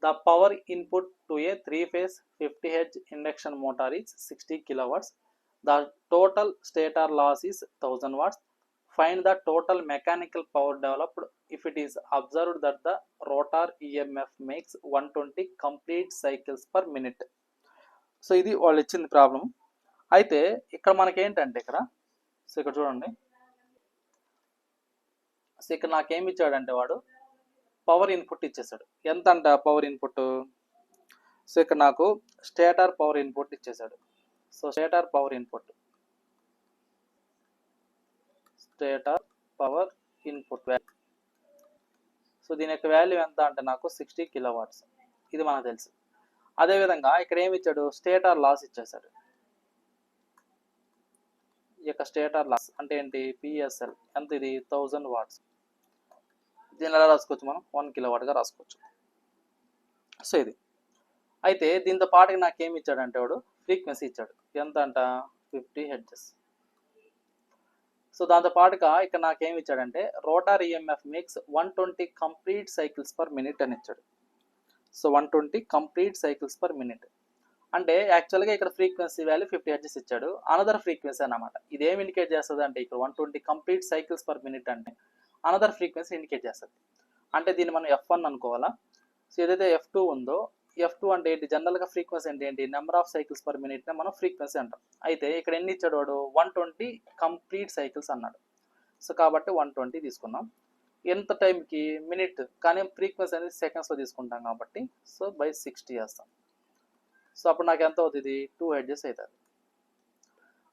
The power input to a 3-phase 50 Hz induction motor is 60 kilowatts. The total stator loss is 1000 watts. Find the total mechanical power developed if it is observed that the rotor EMF makes 120 complete cycles per minute. So ఇది వాళ్ళు ఇచ్చింది problem. అయితే ఇక్కడ మనకి ఏంటంటే so ఇక్కడ చూడండి, so ఇక్కడ నాకేమి ఇచ్చాడంటే వాడు పవర్ ఇన్పుట్ ఇచ్చేసాడు. ఎంత అంట పవర్ ఇన్పుట్? సో ఇక్కడ నాకు స్టేటర్ పవర్ ఇన్పుట్ ఇచ్చేసాడు. So stator power input value, so దీని యొక్క వాల్యూ ఎంత అంటే నాకు 60 కిలోవాట్స్. ఇది మనకు తెలుసు. అదేవిధంగా ఇక్కడ ఏమి ఇచ్చాడు? స్టేటర్ లాస్ ఇచ్చేసాడు. ఈ యొక్క స్టేటర్ లాస్ అంటే ఏంటి? పిఎస్ఎల్ ఎంత? ఇది 1000 వాట్స్. దీన్ని ఎలా రాసుకోవచ్చు మనం? 1 కిలోవాట్గా రాసుకోవచ్చు. సో ఇది అయితే దీంతో పాటుగా నాకు ఏమి ఇచ్చాడంటే వాడు ఫ్రీక్వెన్సీ ఇచ్చాడు. ఎంత అంట? 50 హెర్ట్జ్. సో దాంతో పాటుగా ఇక్కడ నాకేమి ఇచ్చాడంటే rotor EMF makes 120 complete cycles per minute అని ఇచ్చాడు. So 120 complete cycles per minute అంటే యాక్చువల్గా ఇక్కడ ఫ్రీక్వెన్సీ వాల్యూ 50 హెర్ట్జ్ ఇచ్చాడు. అనదర్ ఫ్రీక్వెన్సీ అన్నమాట. ఇదేమి ఇండికేట్ చేస్తుంది అంటే ఇక్కడ 120 కంప్లీట్ సైకిల్స్ పర్ మినిట్ అంటే అనదర్ ఫ్రీక్వెన్సీ ఇండికేట్ చేస్తుంది. అంటే దీన్ని మనం F1 అనుకోవాలా. సో ఏదైతే F2 ఉందో, F2 అంటే ఏంటి? జనరల్గా ఫ్రీక్వెన్సీ అంటే ఏంటి? నెంబర్ ఆఫ్ సైకిల్స్ పర్ మినిట్నే మనం ఫ్రీక్వెన్సీ అంటాం. అయితే ఇక్కడ ఎన్ని ఇచ్చాడు వాడు? 120 కంప్లీట్ సైకిల్స్ అన్నాడు. సో కాబట్టి 120 తీసుకున్నాం. ఎంత టైంకి? మినిట్, కానీ ఫ్రీక్వెన్సీ అనేది సెకండ్స్లో తీసుకుంటాం కాబట్టి సో బై 60 చేస్తాం. సో అప్పుడు నాకు ఎంత అవుతుంది? 2 హెర్ట్జ్ అవుతుంది.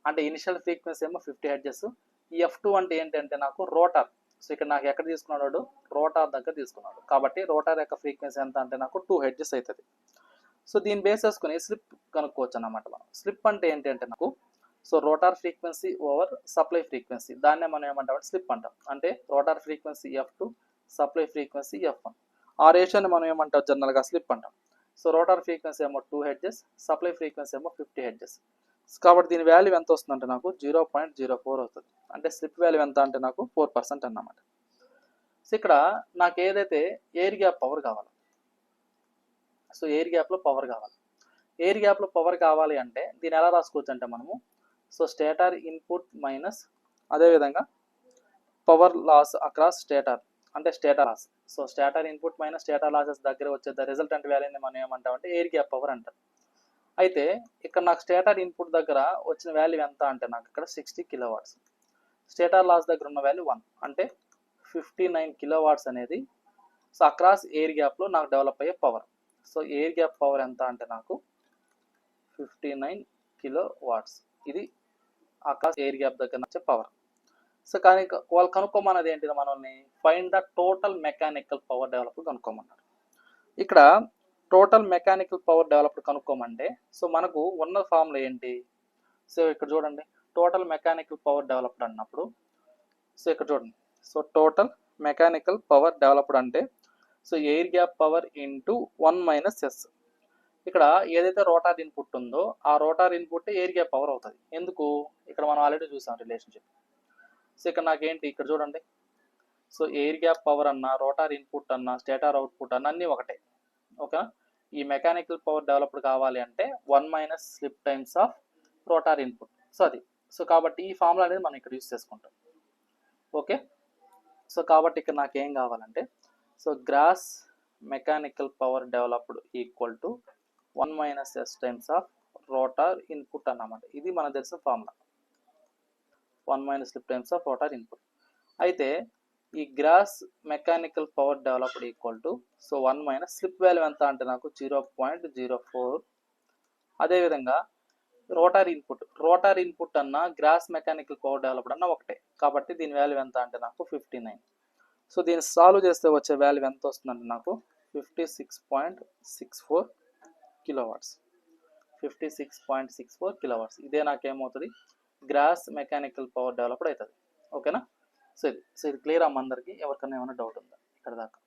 అంటే ఇనిషియల్ ఫ్రీక్వెన్సీ ఏమో 50 హెర్ట్జ్. ఈ F2 అంటే ఏంటంటే నాకు రోటర్. సో ఇక్కడ నాకు ఎక్కడ తీసుకున్నాడు? రోటార్ దగ్గర తీసుకున్నాడు. కాబట్టి రోటార్ యొక్క ఫ్రీక్వెన్సీ ఎంత అంటే నాకు 2 హెర్ట్జ్ అవుతుంది. సో దీన్ని బేస్ చేసుకుని స్లిప్ కనుక్కోవచ్చు అన్నమాట మనం. స్లిప్ అంటే ఏంటంటే నాకు so rotor frequency over supply frequency, దాన్నే మనం ఏమంటామంటే స్లిప్ అంటాం. అంటే rotor frequency F2, supply frequency F1, ఆ రేషియోని మనం ఏమంటాం? జనరల్గా స్లిప్ అంటాం. సో రోటార్ ఫ్రీక్వెన్సీ ఏమో 2 హెర్ట్జ్, సప్లై ఫ్రీక్వెన్సీ ఏమో 50 హెర్ట్జ్. కాబట్టి దీని వాల్యూ ఎంత వస్తుందంటే నాకు 0.04 అవుతుంది. అంటే స్లిప్ వాల్యూ ఎంత అంటే నాకు 4% అన్నమాట. సో ఇక్కడ నాకు ఏదైతే ఎయిర్ గ్యాప్ పవర్ కావాలి, సో ఎయిర్ గ్యాప్లో పవర్ కావాలి. ఎయిర్ గ్యాప్లో పవర్ కావాలి అంటే దీన్ని ఎలా రాసుకోవచ్చు అంటే మనము సో స్టేటర్ ఇన్పుట్ మైనస్ అదేవిధంగా పవర్ లాస్ అక్రాస్ స్టేటర్ అంటే stator loss. So stator input minus stator losses దగ్గర వచ్చే రిజల్టెంట్ వాల్యూని మనం ఏమంటామంటే ఎయిర్ గ్యాప్ పవర్ అంటాం. అయితే ఇక్కడ నాకు స్టేటర్ ఇన్పుట్ దగ్గర వచ్చిన వాల్యూ ఎంత అంటే నాకు ఇక్కడ 60 కిలోవాట్స్. స్టేటర్ లాస్ దగ్గర ఉన్న వాల్యూ 1 అంటే 59 కిలోవాట్స్ అనేది సో అక్రాస్ ఎయిర్ గ్యాప్లో నాకు డెవలప్ అయ్యే power. So air gap power ఎంత అంటే నాకు 59 కిలోవాట్స్. ఇది అక్రాస్ ఎయిర్ గ్యాప్ దగ్గర వచ్చే పవర్. సో కానీ వాళ్ళు కనుక్కోమన్నది ఏంటి? మనల్ని find the total mechanical power developed కనుక్కోమన్నారు. ఇక్కడ టోటల్ మెకానికల్ పవర్ డెవలప్డ్ కనుక్కోమంటే సో మనకు ఉన్న ఫార్ములా ఏంటి? సో ఇక్కడ చూడండి, టోటల్ మెకానికల్ పవర్ డెవలప్డ్ అన్నప్పుడు సో ఇక్కడ చూడండి, so total mechanical power developed అంటే so air gap power into 1 - S. ఇక్కడ ఏదైతే రోటార్ ఇన్పుట్ ఉందో ఆ rotor input air gap power అవుతుంది. ఎందుకు? ఇక్కడ మనం ఆల్రెడీ చూసాం రిలేషన్షిప్. సో ఇక్కడ నాకేంటి? ఇక్కడ చూడండి, సో ఎయిర్ గ్యాప్ పవర్ అన్న, రోటార్ ఇన్పుట్ అన్న, స్టేటర్ అవుట్పుట్ అన్న అన్నీ ఒకటే. ఓకేనా? ఈ మెకానికల్ పవర్ డెవలప్డ్ కావాలి అంటే 1 - slip times of rotor input. So అది. సో కాబట్టి ఈ ఫార్ములా అనేది మనం ఇక్కడ యూస్ చేసుకుంటాం. ఓకే. సో కాబట్టి ఇక్కడ నాకు ఏం కావాలంటే so gross mechanical power developed equal to 1 - S times of rotor input అన్నమాట. ఇది మనకు తెలిసిన ఫార్ములా, 1 - slip times of rotor input. అయితే ఈ gross mechanical power developed equal to so 1 - slip value ఎంత అంటే నాకు 0.04. అదేవిధంగా రోటార్ ఇన్పుట్ అన్న గ్రాస్ మెకానికల్ పవర్ డెవలప్డ్ అన్న ఒకటే. కాబట్టి దీని వాల్యూ ఎంత అంటే నాకు 59. సో దీన్ని సాల్వ్ చేస్తే వచ్చే వాల్యూ ఎంత వస్తుందంటే నాకు 56.64 కిలోవాట్స్. 56.64 కిలోవాట్స్. ఇదే నాకేమవుతుంది? గ్రాస్ మెకానికల్ పవర్ డెవలప్డ్ అవుతుంది. ఓకేనా? సో ఇది క్లియర్ అమ్మ అందరికీ? ఎవరికైనా ఏమైనా డౌట్ ఉందా ఇక్కడ దాకా?